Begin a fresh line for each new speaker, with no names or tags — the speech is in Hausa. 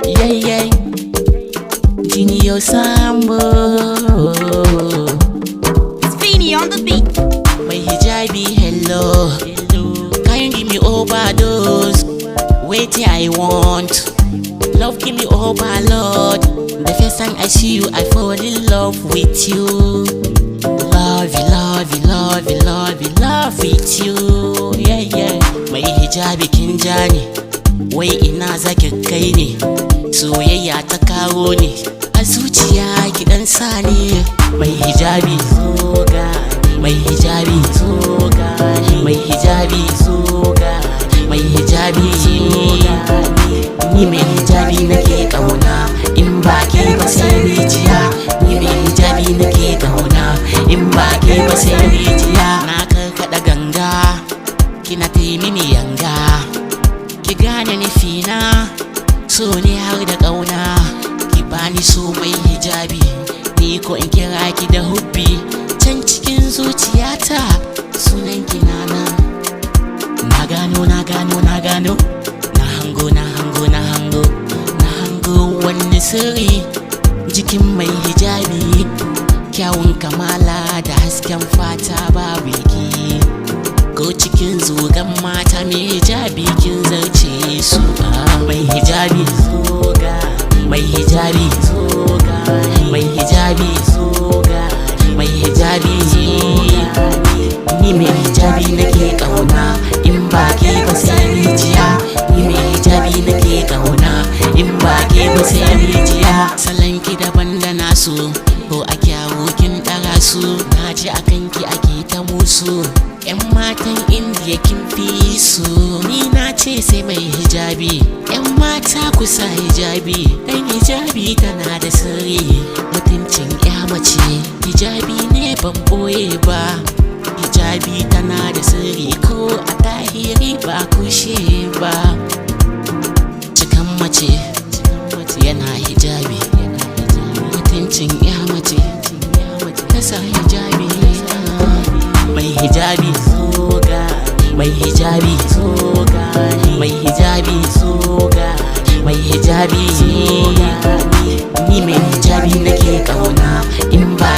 Yeah, yeah. Junior Sambo.
Spinny on the beat.
My hijabi, hello. Can you give me overdose? Wait till I want. Love give me overload. The first time I see you, I fall in love with you. Love you, love you, love you, love you, love with you. Yeah, yeah. Mai hijabi kin ja ne, wai ina zaki kai ne. Soyayya ta kawo ne, a zuciya ki dan sa ne. Mai hijabi zo gani, mai hijabi zo gani, mai hijabi zo gani, mai hijabi zo gani. Ni mai hijabi nake kauna, in ba ke ba sai rijiya. Ni mai hijabi nake kauna, in ba ke ba sai rijiya. Na karkada ganga, kina ta yi mini yanga. Ki gane nufina, so ne har da kauna. Ki bani so mai hijabi, ni ko in kira ki da hubbi. Can cikin zuciyata sunan ki nana. Na gano, na gano, na gano. Na hango, na hango, na hango. Na hango wani sirri jikin mai hijabi. Kyawun kamala da hasken fata babu ki. Ko cikin zugan mata mai hijabi kin zarce su. Mai hijabi zo gani, mai hijabi zo gani, mai hijabi zo gani, mai hijabi zo gani. Ni mai hijabi nake kauna, in ba ke ba sai rijiya. Ni mai hijabi nake kauna, in ba ke ba sai rijiya. Salon ki daban da nasu, ko a kyawu kin ɗara su. Na ji akan ki ake ta musu, 'yan matan indiya kin fi su. Ni na ce sai mai hijabi, 'yan mata kusa hijabi. Dan hijabi tana da sirri, mutuncin 'ya mace. Hijabi ne ban boye ba, hijabi tana da sirri. Ko a tahiri ba kushe ba. Cikan mace yana hijabi, mutuncin 'ya mace ta sa hijabi. Mai hijabi zo gani, mai hijabi zo gani, mai hijabi zo gani, mai hijabi zo gani. Ni mai hijabi nake kauna, in ba